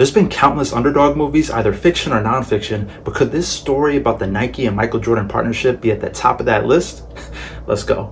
There's been countless underdog movies, either fiction or nonfiction, but could this story about the Nike and Michael Jordan partnership be at the top of that list? Let's go.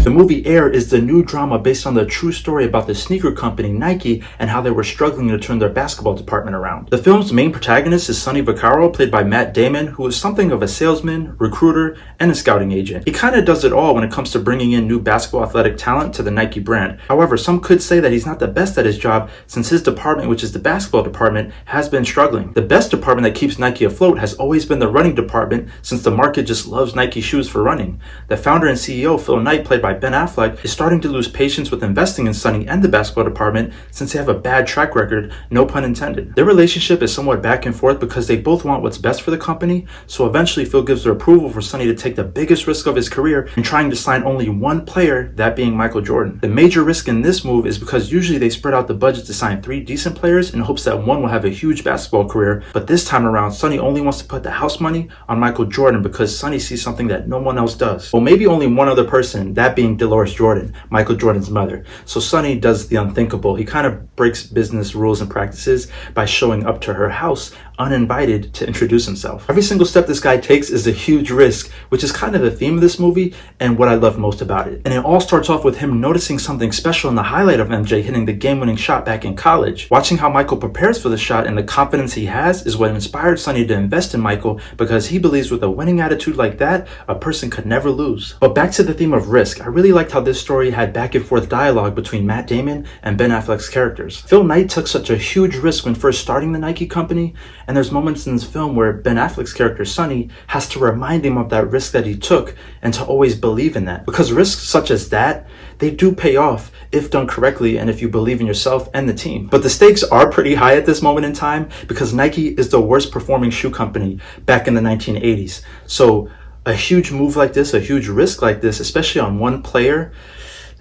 The movie Air is the new drama based on the true story about the sneaker company Nike and how they were struggling to turn their basketball department around. The film's main protagonist is Sonny Vaccaro, played by Matt Damon, who is something of a salesman, recruiter, and a scouting agent. He kind of does it all when it comes to bringing in new basketball athletic talent to the Nike brand. However, some could say that he's not the best at his job since his department, which is the basketball department, has been struggling. The best department that keeps Nike afloat has always been the running department, since the market just loves Nike shoes for running. The founder and CEO, Phil Knight, played by Ben Affleck, is starting to lose patience with investing in Sonny and the basketball department since they have a bad track record, no pun intended. Their relationship is somewhat back and forth because they both want what's best for the company, so eventually Phil gives their approval for Sonny to take the biggest risk of his career in trying to sign only one player, that being Michael Jordan. The major risk in this move is because usually they spread out the budget to sign 3 decent players in hopes that one will have a huge basketball career, but this time around Sonny only wants to put the house money on Michael Jordan because Sonny sees something that no one else does. Well, maybe only one other person, that being Dolores Jordan, Michael Jordan's mother. So Sonny does the unthinkable. He kind of breaks business rules and practices by showing up to her house uninvited to introduce himself. Every single step this guy takes is a huge risk, which is kind of the theme of this movie and what I love most about it. And it all starts off with him noticing something special in the highlight of MJ hitting the game-winning shot back in college. Watching how Michael prepares for the shot and the confidence he has is what inspired Sonny to invest in Michael, because he believes with a winning attitude like that, a person could never lose. But back to the theme of risk, I really liked how this story had back and forth dialogue between Matt Damon and Ben Affleck's characters. Phil Knight took such a huge risk when first starting the Nike company, and there's moments in this film where Ben Affleck's character Sonny has to remind him of that risk that he took and to always believe in that. Because risks such as that, they do pay off if done correctly and if you believe in yourself and the team. But the stakes are pretty high at this moment in time because Nike is the worst performing shoe company back in the 1980s. So a huge move like this, a huge risk like this, especially on one player,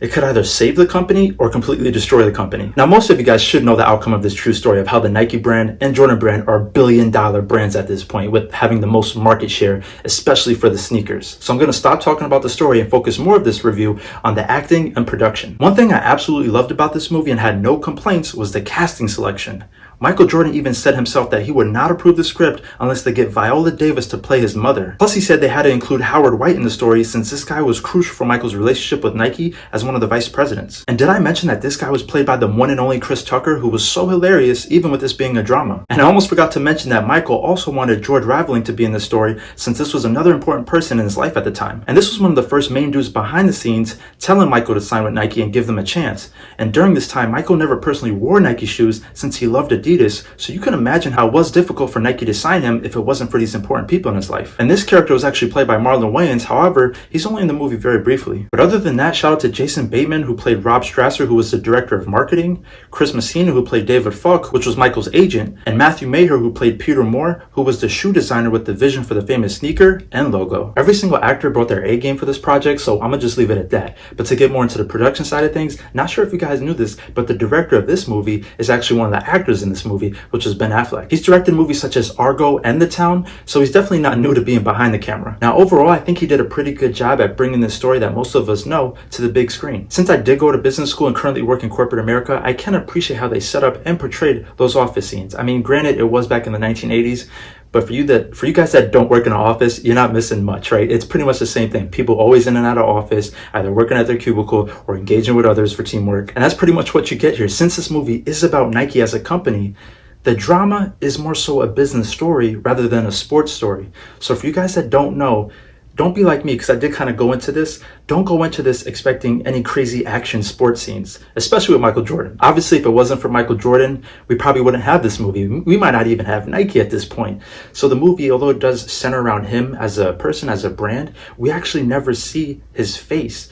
it could either save the company or completely destroy the company. Now, most of you guys should know the outcome of this true story of how the Nike brand and Jordan brand are billion-dollar brands at this point, with having the most market share, especially for the sneakers. So I'm going to stop talking about the story and focus more of this review on the acting and production. One thing I absolutely loved about this movie and had no complaints was the casting selection. Michael Jordan even said himself that he would not approve the script unless they get Viola Davis to play his mother. Plus, he said they had to include Howard White in the story since this guy was crucial for Michael's relationship with Nike as one of the vice presidents. And did I mention that this guy was played by the one and only Chris Tucker, who was so hilarious even with this being a drama? And I almost forgot to mention that Michael also wanted George Raveling to be in the story since this was another important person in his life at the time. And this was one of the first main dudes behind the scenes telling Michael to sign with Nike and give them a chance. And during this time, Michael never personally wore Nike shoes since he loved Adidas, so you can imagine how it was difficult for Nike to sign him if it wasn't for these important people in his life. And this character was actually played by Marlon Wayans, however, he's only in the movie very briefly. But other than that, shout out to Jason Bateman, who played Rob Strasser, who was the director of marketing, Chris Messina, who played David Falk, which was Michael's agent, and Matthew Maher, who played Peter Moore, who was the shoe designer with the vision for the famous sneaker and logo. Every single actor brought their A game for this project, so I'm gonna just leave it at that. But to get more into the production side of things, not sure if you guys knew this, but the director of this movie is actually one of the actors in this movie, which is Ben Affleck. He's directed movies such as Argo and The Town, so he's definitely not new to being behind the camera. Now, overall, I think he did a pretty good job at bringing this story that most of us know to the big screen. Since I did go to business school and currently work in corporate America, I can appreciate how they set up and portrayed those office scenes. I mean, granted, it was back in the 1980s, but for you guys that don't work in an office, you're not missing much, right? It's pretty much the same thing. People always in and out of office, either working at their cubicle or engaging with others for teamwork. And that's pretty much what you get here. Since this movie is about Nike as a company, the drama is more so a business story rather than a sports story. So for you guys that don't know, don't be like me, because I did kind of go into this. Don't go into this expecting any crazy action sports scenes, especially with Michael Jordan. Obviously, if it wasn't for Michael Jordan, we probably wouldn't have this movie. We might not even have Nike at this point. So the movie, although it does center around him as a person, as a brand, we actually never see his face.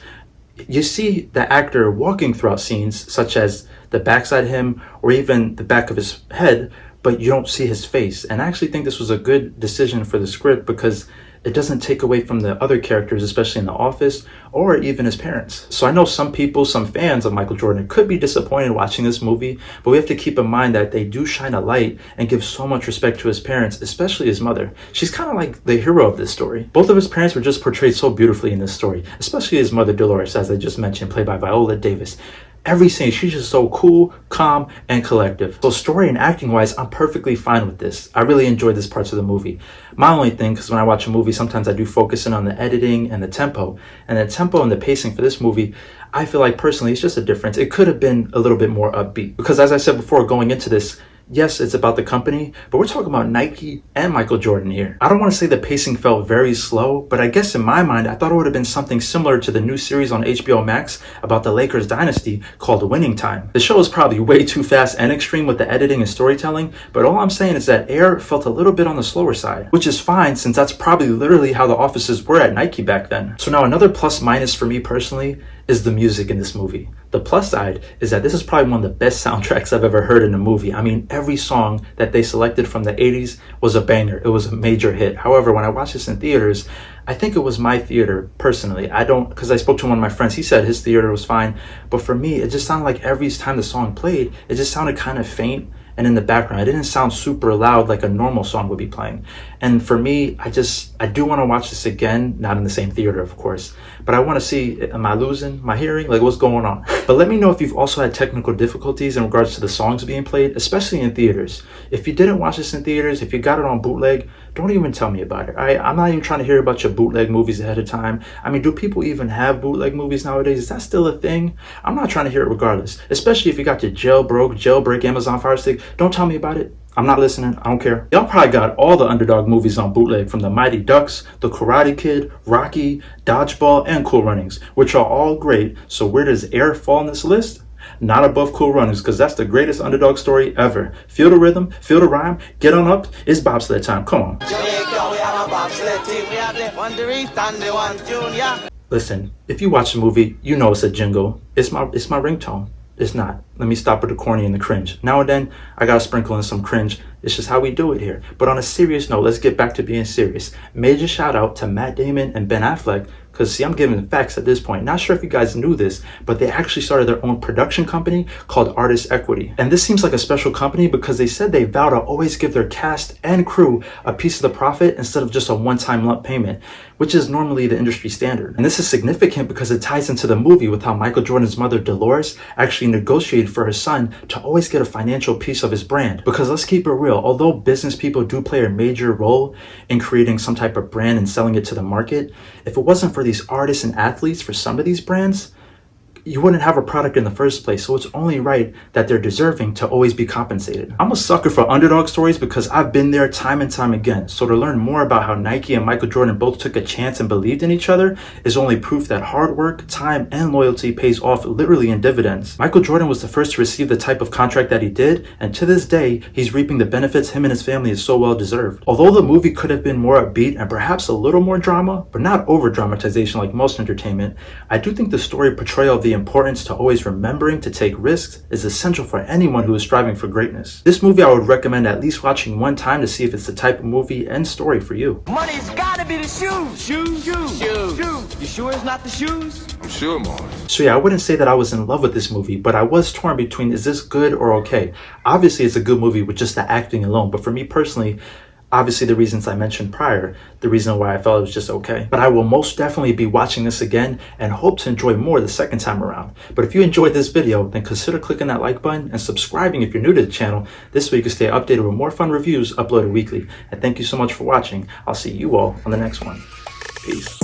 You see the actor walking throughout scenes, such as the backside of him or even the back of his head, but you don't see his face. And I actually think this was a good decision for the script because it doesn't take away from the other characters, especially in The Office, or even his parents. So I know some people, some fans of Michael Jordan could be disappointed watching this movie, but we have to keep in mind that they do shine a light and give so much respect to his parents, especially his mother. She's kind of like the hero of this story. Both of his parents were just portrayed so beautifully in this story, especially his mother, Dolores, as I just mentioned, played by Viola Davis. Every scene, she's just so cool, calm, and collective. So story and acting wise, I'm perfectly fine with this. I really enjoyed this parts of the movie. My only thing, because when I watch a movie, sometimes I do focus in on the editing and the tempo. And the tempo and the pacing for this movie, I feel like personally, it's just a difference. It could have been a little bit more upbeat. Because as I said before, going into this, yes, it's about the company, but we're talking about Nike and Michael Jordan here. I don't want to say the pacing felt very slow, but I guess in my mind, I thought it would have been something similar to the new series on HBO Max about the Lakers dynasty called Winning Time. The show is probably way too fast and extreme with the editing and storytelling, but all I'm saying is that Air felt a little bit on the slower side, which is fine since that's probably literally how the offices were at Nike back then. So now another plus minus for me personally is the music in this movie. The plus side is that this is probably one of the best soundtracks I've ever heard in a movie. I mean, every song that they selected from the 80s was a banger. It was a major hit. However, when I watched this in theaters, I think it was my theater personally. Because I spoke to one of my friends, he said his theater was fine. But for me, it just sounded like every time the song played, it just sounded kind of faint and in the background. It didn't sound super loud like a normal song would be playing. And for me, I do want to watch this again, not in the same theater, of course, but I want to see, am I losing my hearing? Like, what's going on? But let me know if you've also had technical difficulties in regards to the songs being played, especially in theaters. If you didn't watch this in theaters, if you got it on bootleg, don't even tell me about it. I'm not even trying to hear about your bootleg movies ahead of time. I mean, do people even have bootleg movies nowadays? Is that still a thing? I'm not trying to hear it regardless, especially if you got your jailbreak Amazon Fire Stick. Don't tell me about it. I'm not listening. I don't care. Y'all probably got all the Underdog movies on bootleg, from The Mighty Ducks, The Karate Kid, Rocky, Dodgeball, and Cool Runnings, which are all great. So where does Air fall in this list? Not above Cool Runnings, because that's the greatest Underdog story ever. Feel the rhythm, feel the rhyme, get on up. It's bobsled time. Come on. Listen, if you watch the movie, you know it's a jingle. It's my ringtone. It's not. Let me stop with the corny and the cringe. Now and then, I gotta sprinkle in some cringe. It's just how we do it here. But on a serious note, let's get back to being serious. Major shout out to Matt Damon and Ben Affleck, because see, I'm giving facts at this point. Not sure if you guys knew this, but they actually started their own production company called Artist Equity. And this seems like a special company because they said they vow to always give their cast and crew a piece of the profit instead of just a one-time lump payment, which is normally the industry standard. And this is significant because it ties into the movie with how Michael Jordan's mother, Dolores, actually negotiated for her son to always get a financial piece of his brand. Because let's keep it real, although business people do play a major role in creating some type of brand and selling it to the market, if it wasn't for these artists and athletes for some of these brands, you wouldn't have a product in the first place. So it's only right that they're deserving to always be compensated. I'm a sucker for underdog stories because I've been there time and time again. So to learn more about how Nike and Michael Jordan both took a chance and believed in each other is only proof that hard work, time, and loyalty pays off literally in dividends. Michael Jordan was the first to receive the type of contract that he did, and to this day, he's reaping the benefits him and his family is so well deserved. Although the movie could have been more upbeat and perhaps a little more drama, but not over dramatization like most entertainment, I do think the story portrayal of the importance to always remembering to take risks is essential for anyone who is striving for greatness. This movie I would recommend at least watching one time to see if it's the type of movie and story for you. Money's gotta be the shoes. Shoes. You sure it's not the shoes? I'm sure, Mars. So yeah, I wouldn't say that I was in love with this movie, but I was torn between, is this good or okay? Obviously it's a good movie with just the acting alone, but for me personally, obviously the reasons I mentioned prior, the reason why I felt it was just okay. But I will most definitely be watching this again and hope to enjoy more the second time around. But if you enjoyed this video, then consider clicking that like button and subscribing if you're new to the channel. This way you can stay updated with more fun reviews uploaded weekly. And thank you so much for watching. I'll see you all on the next one. Peace.